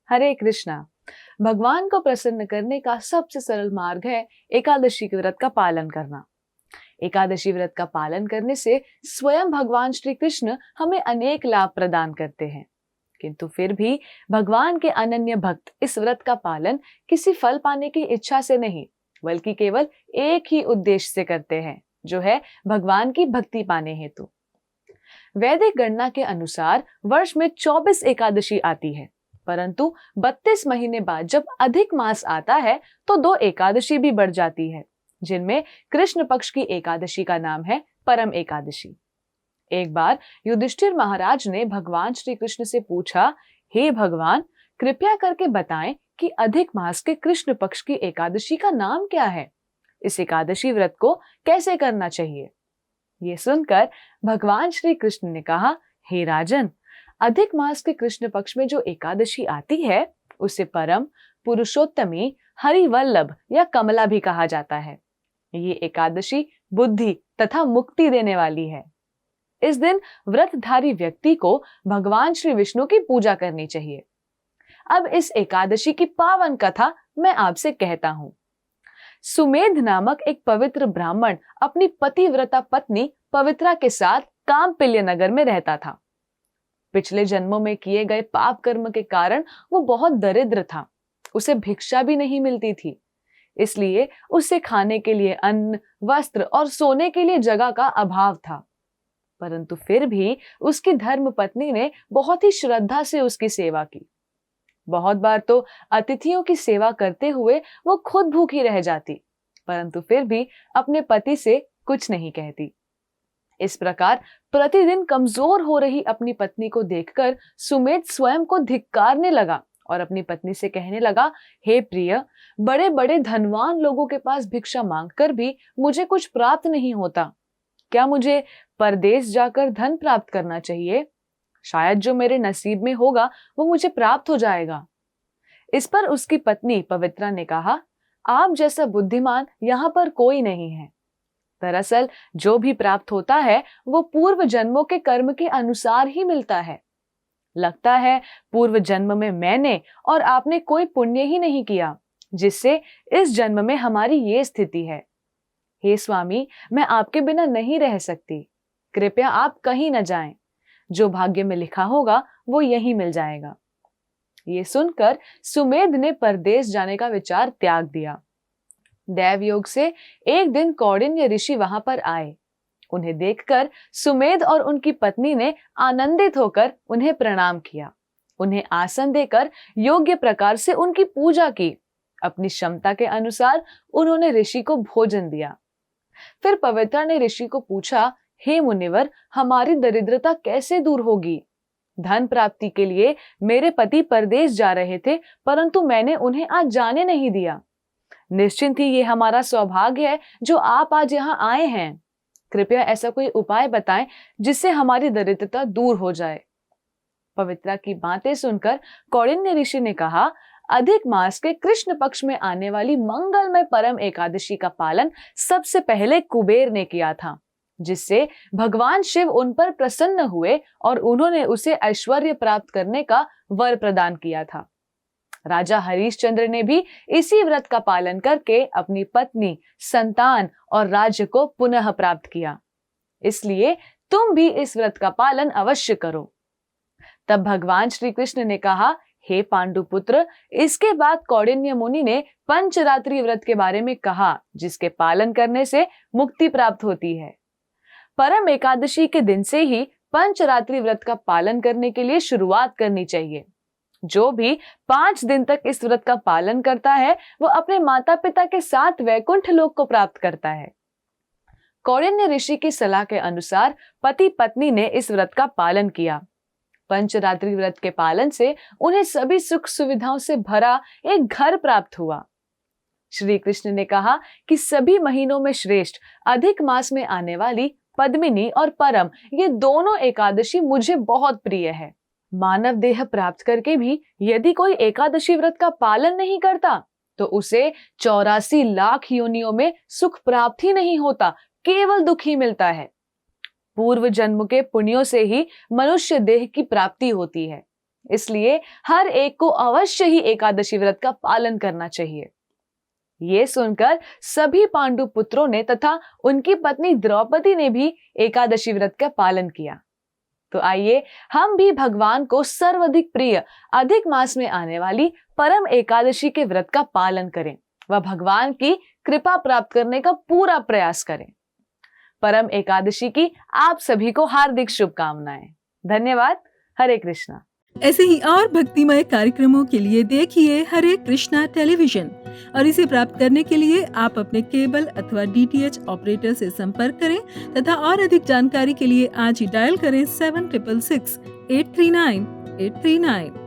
हरे कृष्णा। भगवान को प्रसन्न करने का सबसे सरल मार्ग है एकादशी के व्रत का पालन करना। एकादशी व्रत का पालन करने से स्वयं भगवान श्री कृष्ण हमें अनेक लाभ प्रदान करते हैं, किंतु फिर भी भगवान के अनन्य भक्त इस व्रत का पालन किसी फल पाने की इच्छा से नहीं, बल्कि केवल एक ही उद्देश्य से करते हैं, जो है भगवान की भक्ति पाने हेतु। वैदिक गणना के अनुसार वर्ष में 24 एकादशी आती है, परंतु 32 महीने बाद जब अधिक मास आता है तो 2 एकादशी भी बढ़ जाती है, जिनमें कृष्ण पक्ष की एकादशी का नाम है परम एकादशी। एक बार युधिष्ठिर महाराज ने भगवान श्री कृष्ण से पूछा, हे भगवान, कृपया करके बताएं कि अधिक मास के कृष्ण पक्ष की एकादशी का नाम क्या है? इस एकादशी व्रत को कैसे करना चाहिए? ये सुनकर भगवान श्री कृष्ण ने कहा, हे राजन, अधिक मास के कृष्ण पक्ष में जो एकादशी आती है उसे परम, पुरुषोत्तमी, हरिवल्लभ या कमला भी कहा जाता है। ये एकादशी बुद्धि तथा मुक्ति देने वाली है। इस दिन व्रतधारी व्यक्ति को भगवान श्री विष्णु की पूजा करनी चाहिए। अब इस एकादशी की पावन कथा मैं आपसे कहता हूं। सुमेध नामक एक पवित्र ब्राह्मण अपनी पतिव्रता पत्नी पवित्रा के साथ कामपिल्य नगर में रहता था। पिछले जन्मों में किए गए पाप कर्म के कारण वो बहुत दरिद्र था। उसे भिक्षा भी नहीं मिलती थी, इसलिए उसे खाने के लिए अन्न, वस्त्र और सोने के लिए जगह का अभाव था। परंतु फिर भी उसकी धर्म पत्नी ने बहुत ही श्रद्धा से उसकी सेवा की। बहुत बार तो अतिथियों की सेवा करते हुए वो खुद भूखी रह जाती, परंतु फिर भी अपने पति से कुछ नहीं कहती। इस प्रकार प्रतिदिन कमजोर हो रही अपनी पत्नी को देखकर सुमेध स्वयं को धिक्कारने लगा और अपनी पत्नी से कहने लगा, हे प्रिय, बड़े बड़े धनवान लोगों के पास भिक्षा मांगकर भी मुझे कुछ प्राप्त नहीं होता। क्या मुझे परदेश जाकर धन प्राप्त करना चाहिए? शायद जो मेरे नसीब में होगा वो मुझे प्राप्त हो जाएगा। इस पर उसकी पत्नी पवित्रा ने कहा, आप जैसा बुद्धिमान यहाँ पर कोई नहीं है। दरअसल जो भी प्राप्त होता है वो पूर्व जन्मों के कर्म के अनुसार ही मिलता है। लगता है पूर्व जन्म में मैंने और आपने कोई पुण्य ही नहीं किया, जिससे इस जन्म में हमारी ये स्थिति है। हे स्वामी, मैं आपके बिना नहीं रह सकती। कृपया आप कहीं न जाएं। जो भाग्य में लिखा होगा वो यही मिल जाएगा। ये सुनकर सुमेध ने परदेश जाने का विचार त्याग दिया। दैव योग से एक दिन कौंडिन्य ऋषि वहां पर आए। उन्हें देखकर सुमेध और उनकी पत्नी ने आनंदित होकर उन्हें प्रणाम किया। उन्हें आसन देकर योग्य प्रकार से उनकी पूजा की। अपनी क्षमता के अनुसार उन्होंने ऋषि को भोजन दिया। फिर पवित्रा ने ऋषि को पूछा, हे मुनिवर, हमारी दरिद्रता कैसे दूर होगी? धन प्राप्ति के लिए मेरे पति परदेश जा रहे थे, परंतु मैंने उन्हें आज जाने नहीं दिया। निश्चिंत ही ये हमारा सौभाग्य है जो आप आज यहाँ आए हैं। कृपया ऐसा कोई उपाय बताएं जिससे हमारी दरिद्रता दूर हो जाए। पवित्रा की बातें सुनकर कौंडिन्य ऋषि ने कहा, अधिक मास के कृष्ण पक्ष में आने वाली मंगलमय परम एकादशी का पालन सबसे पहले कुबेर ने किया था, जिससे भगवान शिव उन पर प्रसन्न हुए और उन्होंने उसे ऐश्वर्य प्राप्त करने का वर प्रदान किया था। राजा हरिश्चंद्र ने भी इसी व्रत का पालन करके अपनी पत्नी, संतान और राज्य को पुनः प्राप्त किया। इसलिए तुम भी इस व्रत का पालन अवश्य करो। तब भगवान श्री कृष्ण ने कहा, हे पांडुपुत्र, इसके बाद कौंडिन्य मुनि ने पंचरात्रि व्रत के बारे में कहा, जिसके पालन करने से मुक्ति प्राप्त होती है। परम एकादशी के दिन से ही पंचरात्रि व्रत का पालन करने के लिए शुरुआत करनी चाहिए। जो भी 5 दिन तक इस व्रत का पालन करता है वो अपने माता पिता के साथ वैकुंठ लोक को प्राप्त करता है। कौंडिन्य ऋषि की सलाह के अनुसार पति पत्नी ने इस व्रत का पालन किया। पंचरात्रि व्रत के पालन से उन्हें सभी सुख सुविधाओं से भरा एक घर प्राप्त हुआ। श्री कृष्ण ने कहा कि सभी महीनों में श्रेष्ठ अधिक मास में आने वाली पद्मिनी और परम, ये दोनों एकादशी मुझे बहुत प्रिय है। मानव देह प्राप्त करके भी यदि कोई एकादशी व्रत का पालन नहीं करता तो उसे 84 लाख योनियों में सुख प्राप्त ही नहीं होता, केवल दुख ही मिलता है। पूर्व जन्म के पुण्यों से ही मनुष्य देह की प्राप्ति होती है। इसलिए हर एक को अवश्य ही एकादशी व्रत का पालन करना चाहिए। ये सुनकर सभी पांडु पुत्रों ने तथा उनकी पत्नी द्रौपदी ने भी एकादशी व्रत का पालन किया। तो आइए हम भी भगवान को सर्वाधिक प्रिय अधिक मास में आने वाली परम एकादशी के व्रत का पालन करें व भगवान की कृपा प्राप्त करने का पूरा प्रयास करें। परम एकादशी की आप सभी को हार्दिक शुभकामनाएं। धन्यवाद। हरे कृष्णा। ऐसे ही और भक्तिमय कार्यक्रमों के लिए देखिए हरे कृष्णा टेलीविजन और इसे प्राप्त करने के लिए आप अपने केबल अथवा DTH ऑपरेटर से संपर्क करें तथा और अधिक जानकारी के लिए आज ही डायल करें 7666 839 839।